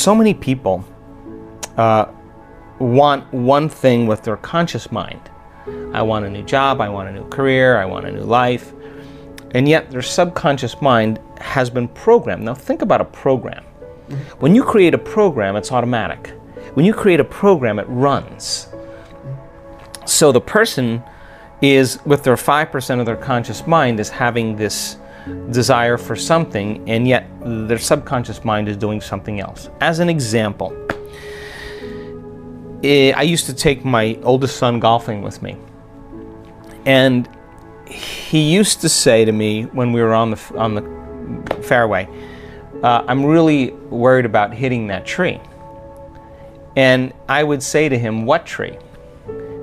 so many people want one thing with their conscious mind. I want a new job, I want a new career, I want a new life. And yet their subconscious mind has been programmed. Now think about a program. When you create a program, it's automatic. When you create a program, it runs. So the person is, with their 5% of their conscious mind, is having this desire for something, and yet their subconscious mind is doing something else. As an example, I used to take my oldest son golfing with me, and he used to say to me when we were on the fairway, I'm really worried about hitting that tree. And I would say to him, what tree?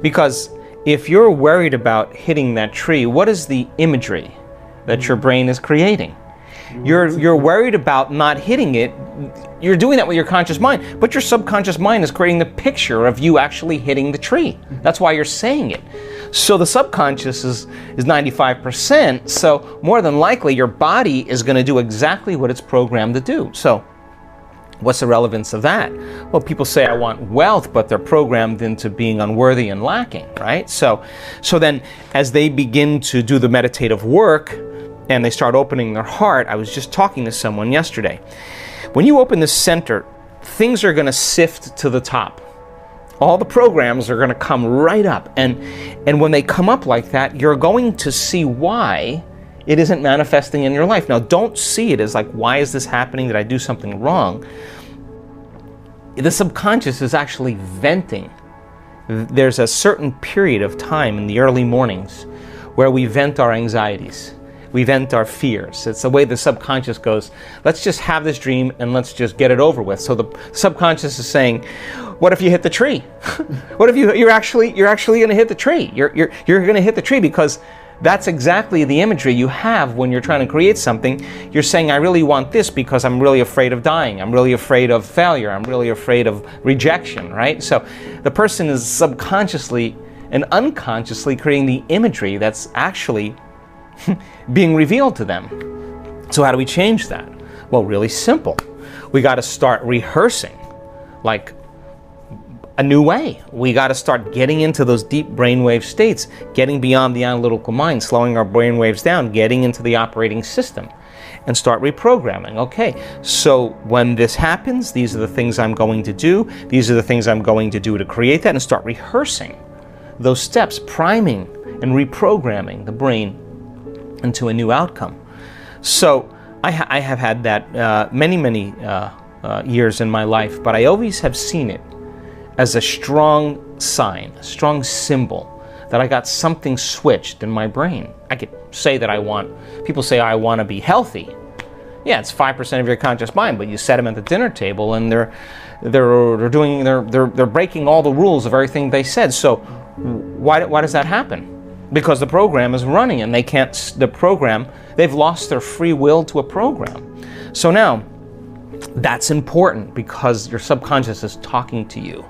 Because if you're worried about hitting that tree, what is the imagery that your brain is creating? You're worried about not hitting it. You're doing that with your conscious mind, but your subconscious mind is creating the picture of you actually hitting the tree. That's why you're saying it. So the subconscious is 95%, so more than likely your body is going to do exactly what it's programmed to do. So what's the relevance of that? Well, people say, I want wealth, but they're programmed into being unworthy and lacking, right? So then as they begin to do the meditative work and they start opening their heart, I was just talking to someone yesterday. When you open the center, things are going to sift to the top. All the programs are going to come right up. And when they come up like that, you're going to see why it isn't manifesting in your life. Now, don't see it as like, why is this happening? Did I do something wrong? The subconscious is actually venting. There's a certain period of time in the early mornings where we vent our anxieties. We vent our fears. It's the way the subconscious goes, let's just have this dream and let's just get it over with. So the subconscious is saying, what if you hit the tree? What if you're actually going to hit the tree? You're going to hit the tree because that's exactly the imagery you have when you're trying to create something. You're saying, I really want this because I'm really afraid of dying. I'm really afraid of failure. I'm really afraid of rejection, right? So the person is subconsciously and unconsciously creating the imagery that's actually being revealed to them. So how do we change that? Well, really simple. We got to start rehearsing like a new way. We got to start getting into those deep brainwave states, getting beyond the analytical mind, slowing our brainwaves down, getting into the operating system, and start reprogramming. Okay, so when this happens, these are the things I'm going to do. These are the things I'm going to do to create that, and start rehearsing those steps, priming and reprogramming the brain into a new outcome. So I have had that many years in my life, but I always have seen it as a strong sign, a strong symbol that I got something switched in my brain. I could say that people say I want to be healthy. Yeah, it's 5% of your conscious mind, but you set them at the dinner table and they're breaking all the rules of everything they said. So why does that happen? Because the program is running and they've lost their free will to a program. So now, that's important because your subconscious is talking to you.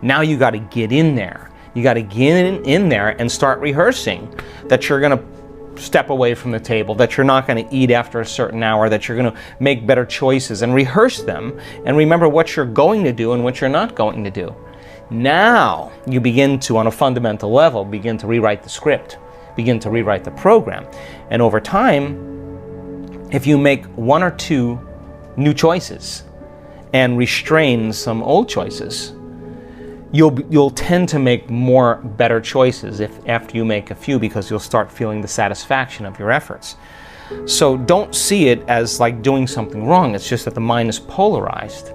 Now you got to get in there. You got to get in there and start rehearsing that you're going to step away from the table, that you're not going to eat after a certain hour, that you're going to make better choices, and rehearse them and remember what you're going to do and what you're not going to do. Now you begin to, on a fundamental level, begin to rewrite the script, begin to rewrite the program. And over time, if you make one or two new choices and restrain some old choices, you'll tend to make more better choices after you make a few, because you'll start feeling the satisfaction of your efforts. So don't see it as like doing something wrong. It's just that the mind is polarized.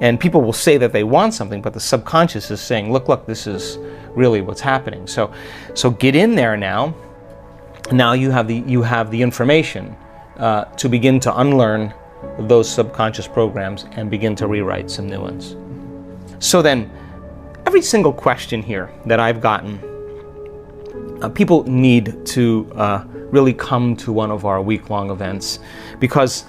And people will say that they want something, but the subconscious is saying, look, this is really what's happening. So get in there now. Now you have the information to begin to unlearn those subconscious programs and begin to rewrite some new ones. So then, every single question here that I've gotten, people need to really come to one of our week-long events, because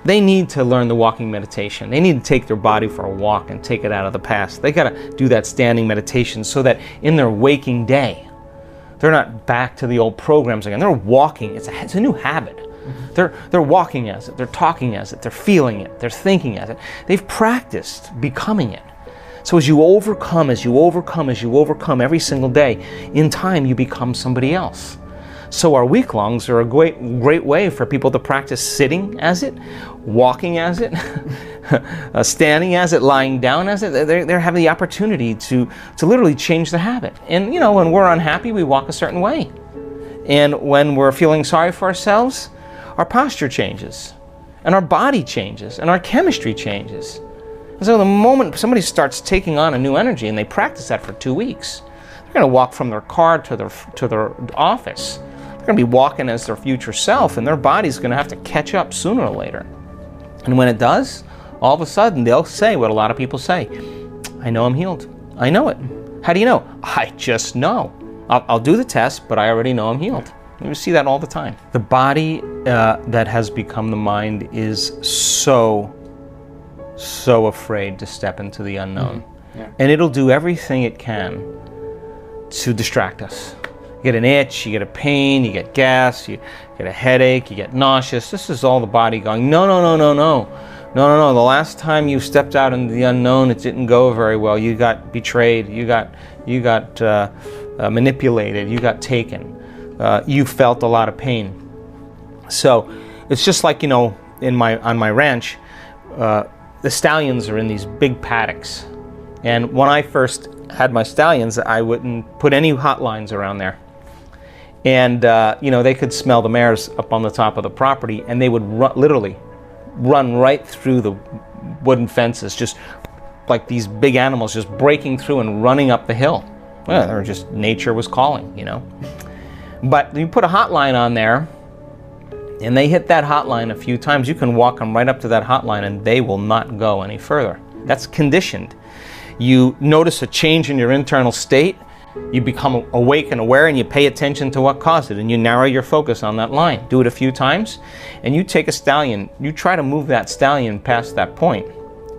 they need to learn the walking meditation. They need to take their body for a walk and take it out of the past. They got to do that standing meditation so that in their waking day, they're not back to the old programs again. They're walking. It's a new habit. They're walking as it, they're talking as it, they're feeling it, they're thinking as it. They've practiced becoming it. So as you overcome every single day, in time you become somebody else. So our week-longs are a great way for people to practice sitting as it, walking as it, standing as it, lying down as it. They're having the opportunity to literally change the habit. And you know, when we're unhappy, we walk a certain way. And when we're feeling sorry for ourselves, our posture changes, and our body changes, and our chemistry changes. And so the moment somebody starts taking on a new energy, and they practice that for 2 weeks, they're going to walk from their car to their office. They're going to be walking as their future self, and their body's going to have to catch up sooner or later. And when it does, all of a sudden they'll say what a lot of people say: I know I'm healed. I know it. How do you know? I just know. I'll do the test, but I already know I'm healed. You see that all the time. The body that has become the mind is so afraid to step into the unknown. Yeah. And it'll do everything it can to distract us. You get an itch, you get a pain, you get gas, you get a headache, you get nauseous. This is all the body going, no. The last time you stepped out into the unknown, it didn't go very well. You got betrayed, you got manipulated, you got taken. You felt a lot of pain. So it's just like, you know, on my ranch, the stallions are in these big paddocks. And when I first had my stallions, I wouldn't put any hot lines around there. And, you know, they could smell the mares up on the top of the property, and they would literally run right through the wooden fences, just like these big animals just breaking through and running up the hill. Well, they were just, nature was calling, you know. But you put a hot line on there, and they hit that hot line a few times, you can walk them right up to that hot line and they will not go any further. That's conditioned. You notice a change in your internal state, you become awake and aware, and you pay attention to what caused it, and you narrow your focus on that line. Do it a few times, and you take a stallion, you try to move that stallion past that point,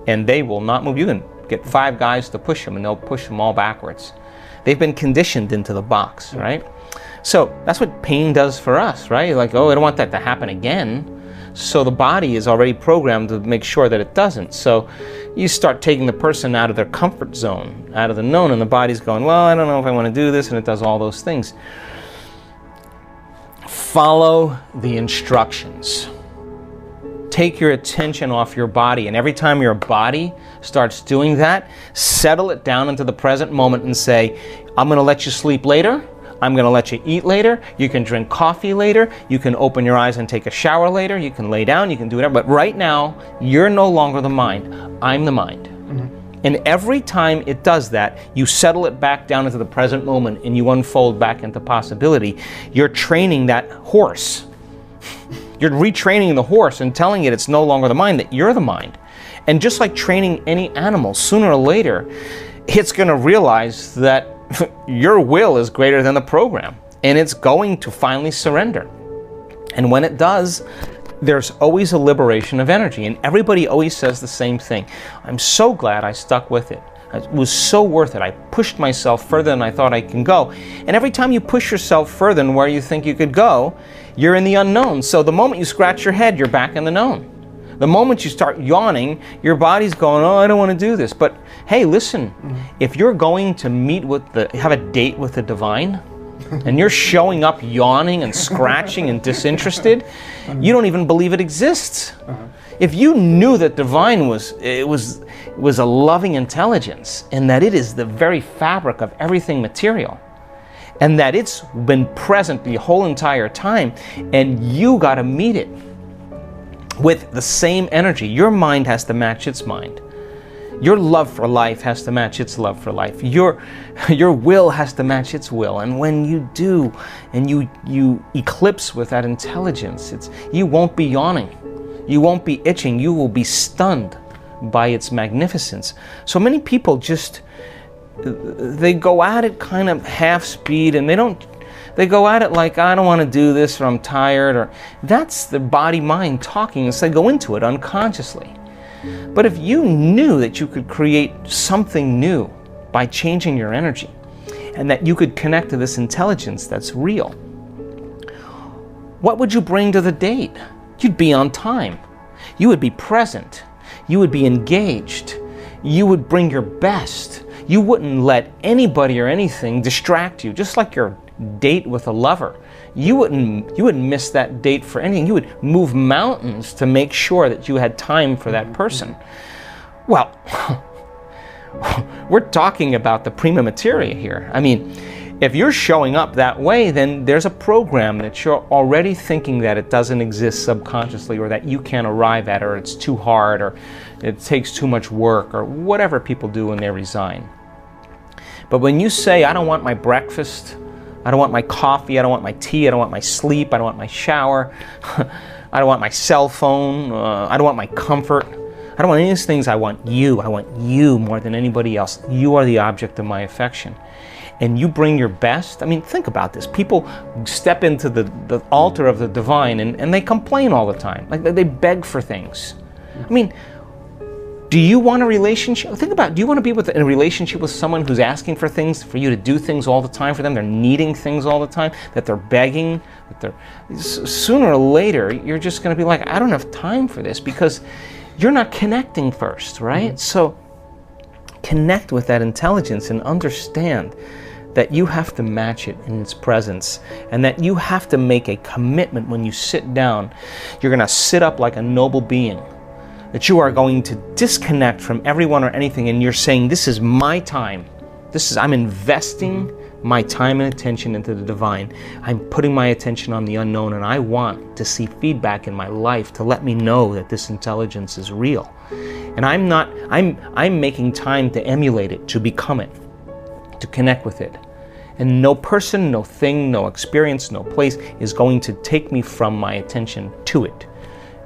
and they will not move. You can get 5 guys to push them, and they'll push them all backwards. They've been conditioned into the box, right? So that's what pain does for us, right? Like, oh, I don't want that to happen again. So the body is already programmed to make sure that it doesn't. So you start taking the person out of their comfort zone, out of the known, and the body's going, well, I don't know if I want to do this, and it does all those things. Follow the instructions. Take your attention off your body, and every time your body starts doing that, settle it down into the present moment and say, I'm going to let you sleep later. I'm going to let you eat later. You can drink coffee later. You can open your eyes and take a shower later. You can lay down. You can do whatever. But right now, you're no longer the mind. I'm the mind. Mm-hmm. And every time it does that, you settle it back down into the present moment and you unfold back into possibility. You're training that horse. You're retraining the horse and telling it it's no longer the mind, that you're the mind. And just like training any animal, sooner or later, it's going to realize that your will is greater than the program, and it's going to finally surrender. And when it does, there's always a liberation of energy, and everybody always says the same thing. I'm so glad I stuck with it. It was so worth it. I pushed myself further than I thought I can go. And every time you push yourself further than where you think you could go, you're in the unknown. So the moment you scratch your head, you're back in the known. The moment you start yawning, your body's going, oh, I don't want to do this. But hey, listen, if you're going to have a date with the divine, and you're showing up yawning and scratching and disinterested, you don't even believe it exists. If you knew that divine was a loving intelligence, and that it is the very fabric of everything material, and that it's been present the whole entire time, and you got to meet it with the same energy. Your mind has to match its mind. Your love for life has to match its love for life. Your will has to match its will. And when you do, and you eclipse with that intelligence, you won't be yawning. You won't be itching. You will be stunned by its magnificence. So many people they go at it kind of half speed, and they go at it like, I don't want to do this, or I'm tired, or that's the body-mind talking as they go into it unconsciously. But if you knew that you could create something new by changing your energy, and that you could connect to this intelligence that's real, what would you bring to the date? You'd be on time. You would be present. You would be engaged. You would bring your best. You wouldn't let anybody or anything distract you, just like your date with a lover. You wouldn't miss that date for anything. You would move mountains to make sure that you had time for that person. Well, we're talking about the prima materia here. I mean, if you're showing up that way, then there's a program that you're already thinking that it doesn't exist subconsciously, or that you can't arrive at, or it's too hard, or it takes too much work, or whatever people do when they resign. But when you say, I don't want my breakfast, I don't want my coffee, I don't want my tea, I don't want my sleep, I don't want my shower, I don't want my cell phone, I don't want my comfort, I don't want any of these things. I want you more than anybody else. You are the object of my affection. And you bring your best. I mean, think about this. People step into the altar of the divine and they complain all the time. Like they beg for things. I mean, do you want a relationship? Think about it. Do you want to be in a relationship with someone who's asking for things, for you to do things all the time for them? They're needing things all the time, that they're begging, sooner or later, you're just going to be like, I don't have time for this, because you're not connecting first, right? Mm-hmm. So connect with that intelligence and understand that you have to match it in its presence, and that you have to make a commitment when you sit down. You're going to sit up like a noble being, that you are going to disconnect from everyone or anything, and you're saying, this is my time. I'm investing my time and attention into the divine. I'm putting my attention on the unknown, and I want to see feedback in my life to let me know that this intelligence is real. And I'm making time to emulate it, to become it, to connect with it. And no person, no thing, no experience, no place is going to take me from my attention to it.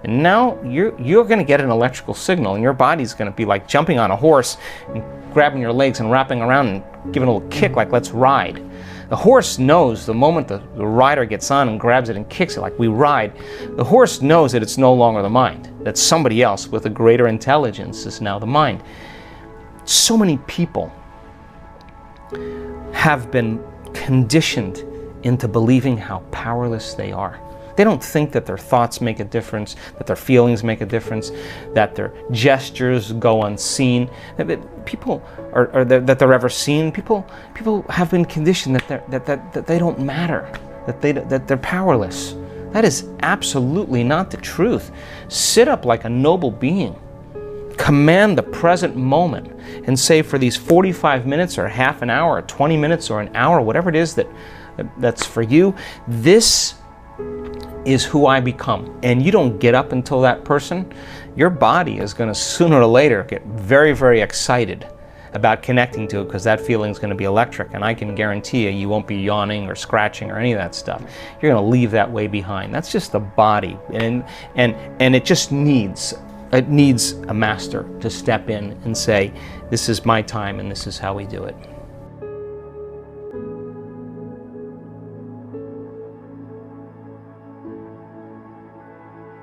And now you're going to get an electrical signal, and your body's going to be like jumping on a horse and grabbing your legs and wrapping around and giving a little kick like, let's ride. The horse knows the moment the rider gets on and grabs it and kicks it like we ride, the horse knows that it's no longer the mind, that somebody else with a greater intelligence is now the mind. So many people have been conditioned into believing how powerless they are. They don't think that their thoughts make a difference, that their feelings make a difference, that their gestures go unseen, that they're ever seen. People have been conditioned that they don't matter, that they're powerless. That is absolutely not the truth. Sit up like a noble being. Command the present moment and say, for these 45 minutes or half an hour or 20 minutes or an hour, whatever it is that's for you, this is who I become. And you don't get up until that person, your body is going to sooner or later get very, very excited about connecting to it, because that feeling is going to be electric, and I can guarantee you won't be yawning or scratching or any of that stuff. You're going to leave that way behind. That's just the body, and it just needs a master to step in and say, this is my time and this is how we do it.